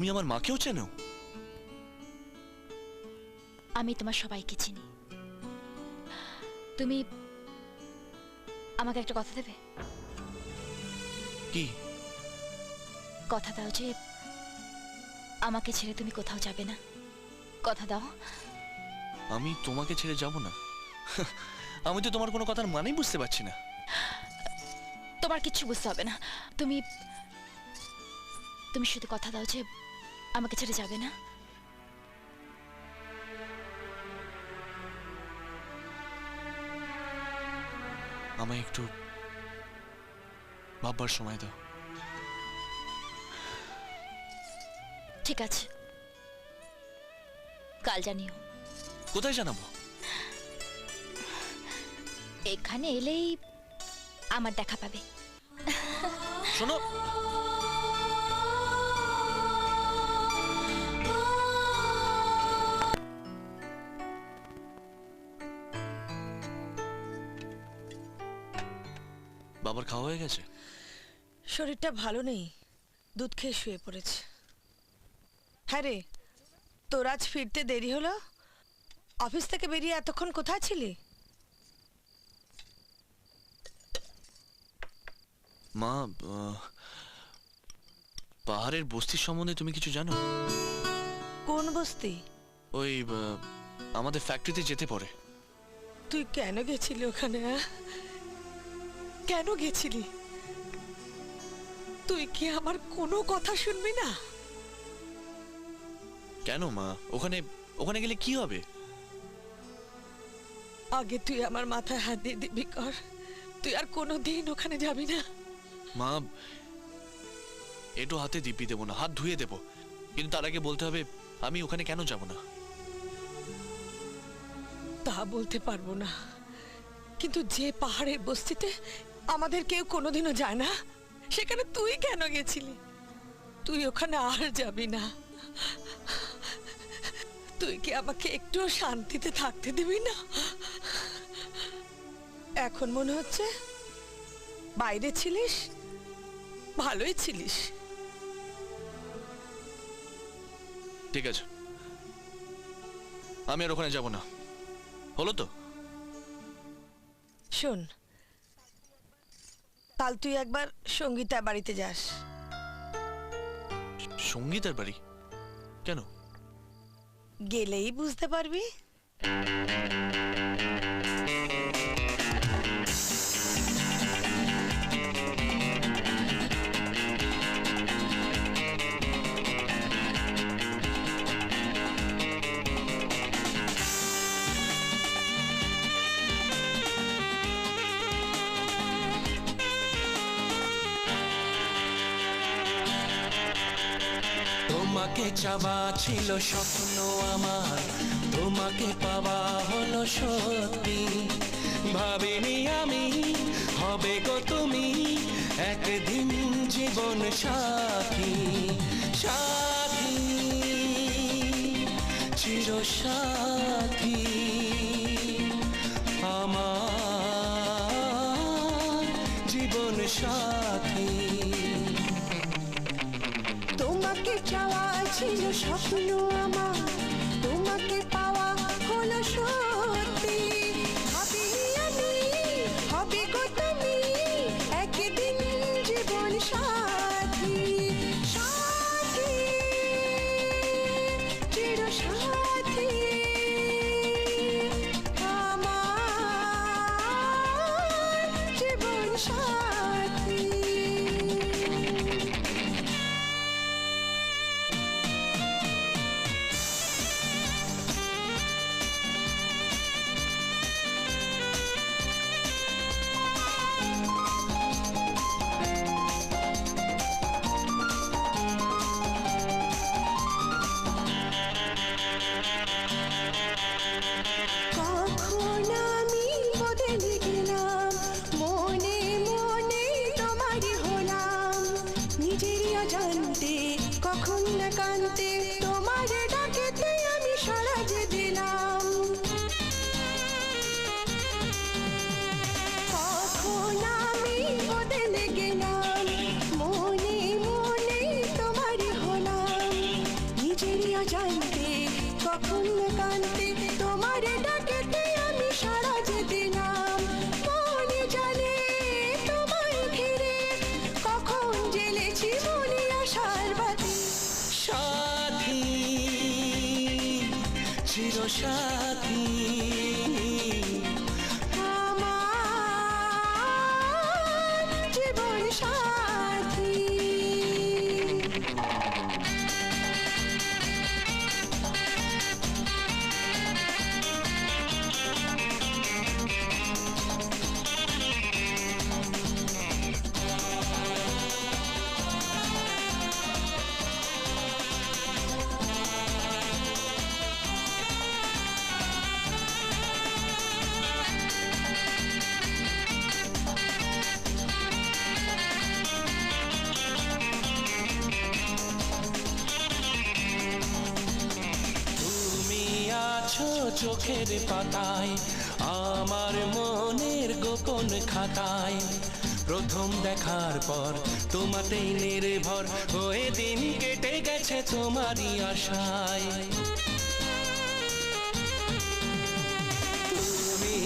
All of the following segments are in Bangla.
তুমি আমার মাকেও চেনো? আমি তোমার সবাইকে চিনি। তুমি আমাকে একটা কথা দেবে? কি কথা দাও যে আমাকে ছেড়ে তুমি কোথাও যাবে না। কথা দাও। আমি তোমাকে ছেড়ে যাব না? আমি তো তোমার কোনো কথার মানেই বুঝতে পারছি না। তোমার কিচ্ছু বুঝতে হবে না। তুমি তুমি শুধু কথা দাও যে আমাকে ছেড়ে যাবে না। আমায় একটু ভাববার সময় দাও। ঠিক আছে, কাল জানিও। কোথায় জানাবো? এখানে এলেই আমার দেখা পাবে। শোনো, বাবার খাওয়া হয়ে গেছে? শরীরটা ভালো নেই, দুধ খেয়ে শুয়ে পড়েছে। হ্যাঁ রে, তোর আজ ফিরতে দেরি হলো? অফিস থেকে বেরিয়ে এতক্ষণ কোথায় ছিলি? মা, পাহাড়ের বস্তির সম্বন্ধে তুমি কিছু জানো? কোন বস্তি? ওই আমাদের ফ্যাক্টরিতে যেতে পড়ে। তুই কেন গেছিলি ওখানে? কেন গেছিলি? তুই কি আমার কোনো কথা শুনবি না? কেন মা? ওখানে ওখানে গেলে কি হবে? আগে তুই আমার মাথায় হাত দিয়ে দিবি কর। তুই আর কোনোদিন ওখানে যাবি না। মা, এটো হাতে দিব্যি দেবো না, হাত ধুয়ে দেবো, কিন্তু তার আগে বলতে হবে আমি ওখানে কেন যাব না। তা বলতে পারবো না, কিন্তু যে পাহাড়ের বস্তিতে আমাদের কেউ কোনোদিনও যায় না, সেখানে তুই কেন গেছিলি? তুই ওখানে আর যাবি না। তুই কি আমাকে একটু শান্তিতে থাকতে দিবি না? এখন মনে হচ্ছে বাইরে ছিলিস, ভালোই ছিলিস। ঠিক আছে, আমি আর ওখানে যাব না, হলো তো? শোন, কাল তুই একবার সঙ্গীতার বাড়িতে যাস। সঙ্গীতার বাড়ি? কেন? গেলেই বুঝতে পারবি। তোমাকে চাওয়া ছিল স্বপ্ন আমার, তোমাকে পাওয়া হলো সত্যি। ভাবিনি আমি হবে গো তুমি একদিন জীবন সাথী, সাথী, চির সাথী আমার জীবন সাথী। তোমাকে চাওয়া ছিল স্বপ্ন আমার, তোমাকে পাওয়া হলো সত্যি। ভাবিনি আমি হবে গো তুমি একদিন জীবন সাথী, সাথী, চির সাথী আমার জীবন সাথী। কখন আমি বদলে গেলাম, মনে মনে তোমারই হলাম, নিজেরই অজান্তে কখন না কান্তে তোমার ডাকেতে আমি সাড়া যে দিলাম। কখন আমি বদলে গেলাম, মনে মনে তোমারই হলাম, অজান্তে কখন কান্তে তোমার ডাকেতে আমি সারা যে দিলাম মনে জানে তোমায় ঘিরে কখন জ্বেলেছি মনে আশার বাতি সাথী চিরসাথী আমার জীবন সাথী তুমি আছো চোখের পাতায় আমার মনের গোপন খাতায় প্রথম দেখার পর তোমাতেই নির্ভর হয়ে দিন কেটে গেছে তোমারই আশায় তুমি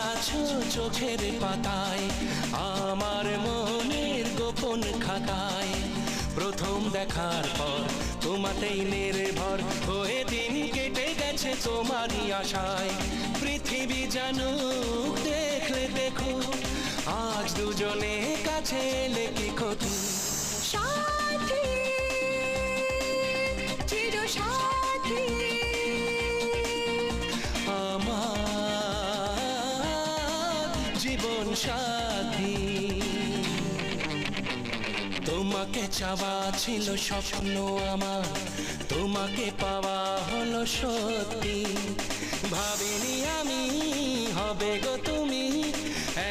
আছো চোখের পাতায় আমার মনের গোপন খাতায় প্রথম দেখার পর তোমাতেই নির্ভর হয়ে দিন কেটে গেছে তোমারই আশায় পৃথিবী জানুক দেখলে দেখো আজ দুজনে কাছে এলে কি ক্ষতি সাথী চির সাথী আমার জীবন সাথী তোমাকে চাওয়া ছিল স্বপ্ন আমার তোমাকে পাওয়া হলো সত্যি ভাবিনি আমি হবে গো তুমি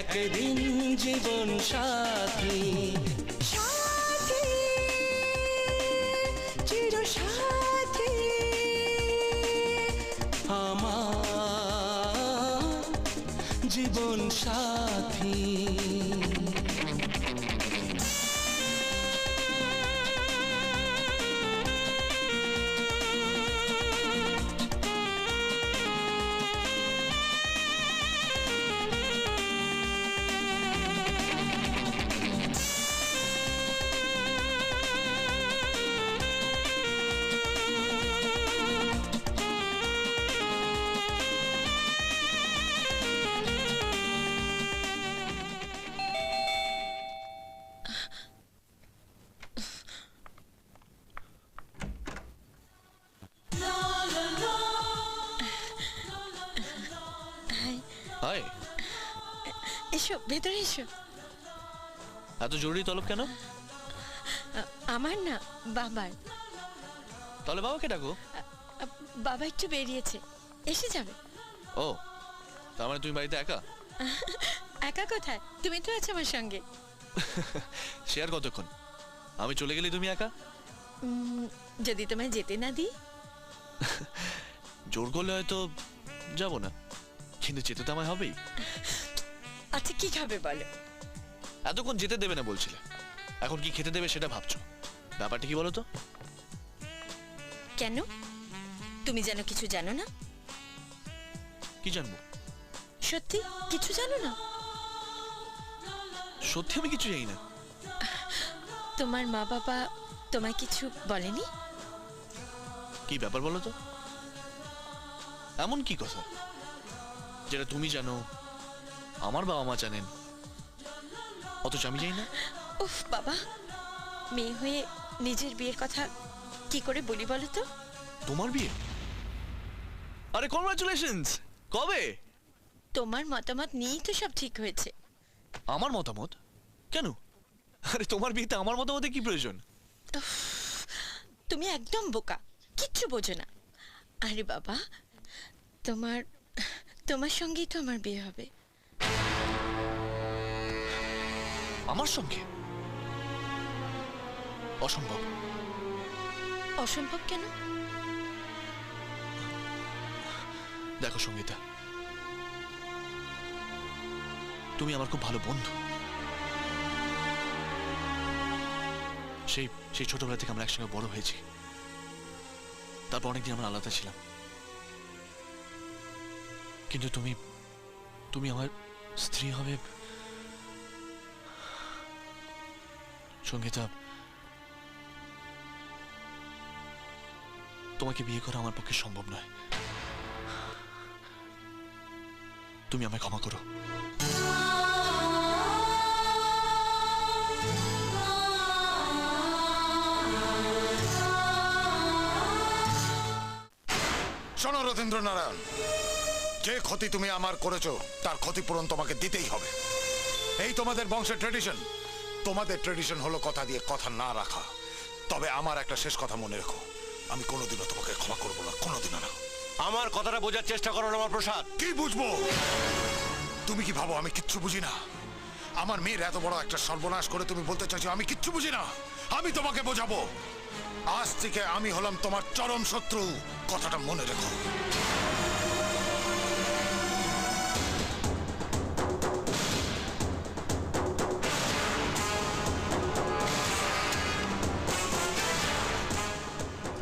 একদিন জীবন সাথী সাথী চির সাথী আমার জীবন সাথী হাই, এসো ভেতরে এসো। এত জরুরি তলব কেন? আমার না, বাবার। তাহলে বাবাকে ডাকো। বাবা একটু বেরিয়েছে, এসে যাবে। ও, তার মানে তুমি বাড়িতে একা? একা কোথায়, তুমি তো আছো আমার সঙ্গে। সে আর কতক্ষণ? আমি চলে গেলে তুমি একা? যদি তোমায় যেতে না দিই? জোর করলে হয়তো যাবো না, কিন্তু যেতে তো আমায় হবেই। আচ্ছা কি খাবে বলো? এতক্ষণ যেতে দেবে না বলছিলে, এখন কি খেতে দেবে সেটা ভাবছো। ব্যাপারটা কি বলো তো? কেন, তুমি যেন কিছু জানো না? কি জানবো? সত্যি কিছু জানো না? সত্যি আমি কিছু জানি না। তোমার মা বাবা তোমায় কিছু বলেনি? কি ব্যাপার বলো তো? এমন কি কথা যেটা তুমি জানো, আমার বাবা মা জানেন, অথচ আমি জানি না? উফ বাবা, মেয়ে হয়ে নিজের বিয়ের কথা কি করে বলি বলো তো? তোমার বিয়ে? আরে কংগ্রাচুলেশনস! কবে? তোমার মতামত নিয়েই তো সব ঠিক হয়েছে। আমার মতামত? কেন? আরে তোমার বিয়েতে আমার মতামতে কি প্রয়োজন? তুমি একদম বোকা, কিচ্ছু বোঝো না। আরে বাবা, তোমার সঙ্গেই তো আমার বিয়ে হবে। আমার সঙ্গে? অসম্ভব। অসম্ভব কেন? দেখো সঙ্গীতা, তুমি আমার খুব ভালো বন্ধু। সেই ছোটবেলা থেকে আমরা একসঙ্গে বড় হয়েছি। তারপর অনেকদিন আমরা আলাদা ছিলাম, কিন্তু তুমি তুমি আমার স্ত্রী হবে সঙ্গীতা। তোমাকে বিয়ে করা আমার পক্ষে সম্ভব নয়। তুমি আমায় ক্ষমা করো। শোনো রথীন্দ্র নারায়ণ, যে ক্ষতি তুমি আমার করেছো তার ক্ষতিপূরণ তোমাকে দিতেই হবে। এই তোমাদের বংশের ট্রেডিশন। তোমাদের ট্রেডিশন হলো কথা দিয়ে কথা না রাখা। তবে আমার একটা শেষ কথা মনে রেখো, আমি কোনোদিনও তোমাকে ক্ষমা করবো না, কোনোদিনও না। আমার কথাটা বোঝার চেষ্টা করো না প্রসাদ। কি বুঝবো? তুমি কি ভাবো আমি কিচ্ছু বুঝি না? আমার মেয়ের এত বড় একটা সর্বনাশ করে তুমি বলতে চাইছো আমি কিচ্ছু বুঝি না? আমি তোমাকে বোঝাবো। আজ থেকে আমি হলাম তোমার চরম শত্রু, কথাটা মনে রেখো।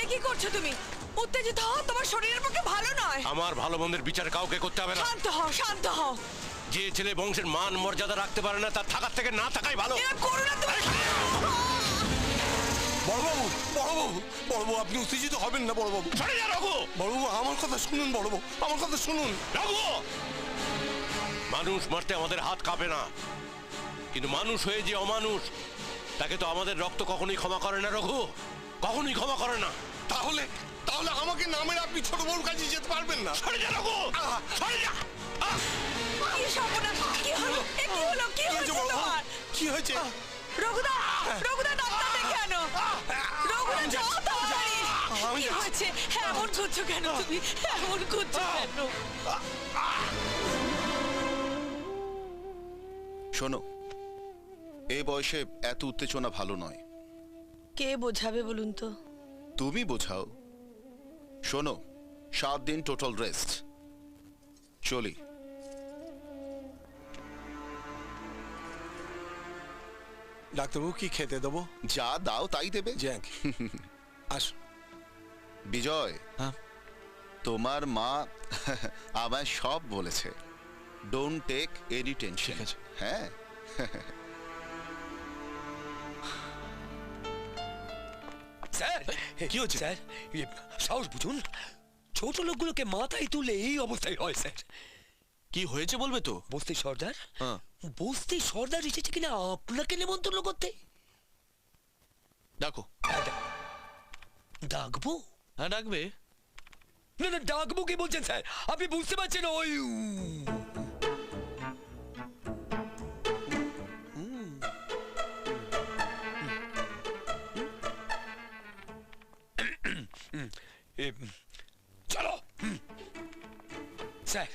এ কি করছো তুমি? উত্তেজিত হও, তোমার শরীরের পক্ষে ভালো নয়। আমার ভালো মন্দের বিচার কাউকে করতে হবে না। শান্ত হও, শান্ত হও। যে ছেলে বংশের মান মর্যাদা রাখতে পারে না তার থাকার থেকে না থাকাই ভালো। এরকম করো না তুমি। বড়বাবু, বড়বাবু, বড়বাবু, আপনি উত্তেজিত হবেন না বড়বাবু। সরে যা রঘু। বড়বাবু, আমার কথা শুনুন বড়বাবু, আমার কথা শুনুন। রঘু, মানুষ মারতে আমাদের হাত কাঁপে না, কিন্তু মানুষ হয়ে যে অমানুষ তাকে তো আমাদের রক্ত কখনোই ক্ষমা করে না রঘু, কখনোই ক্ষমা করে না। তাহলে তাহলে আমাকে না মেরে আপনি ছোট বউর কাছে যেতে পারবেন না। সরে যা রঘু, সরে যা। কি সর্বনাশ, কি হলো? এ কি হলো? কি হয়েছে তোমার? কি হয়েছে? রঘুদা, রঘুদা, ডাক্তার ডেকে আনো। রঘুদা, যাও তাড়াতাড়ি। কি হয়েছে? এমন করছো কেন তুমি? এমন করছো কেন? শোনো, এই বয়সে এত উত্তেজনা ভালো নয়। কে বোঝাবে বলুন তো? তুমি বোঝাও। শোনো, 7 দিন টোটাল রেস্ট। চলি। ডাক্তারবাবু, কি খেতে দেবো? যা দাও তাই দেবে। জ্যাক, আস। বিজয়, হ্যাঁ? তোমার মা আমায় সব বলেছে। Don't take any tension. ঠিক আছে। হ্যাঁ। স্যার, কি হচ্ছে স্যার? সাহস বুঝুন, ছোট লোকগুলোকে মাথায় তুলে এই অবস্থায় হয় স্যার। কি হয়েছে বলবে তো? বস্তি সর্দার, হ্যাঁ। বস্তি সর্দার এসেছে কিনা আপনাকে নেমন্তন্ন করতে। ডাকো। ডাকবো? হ্যাঁ, ডাকবে। না না, ডাকবো কি বলছেন স্যার? আপনি বুঝতে পারছেন ওই চলো স্যার।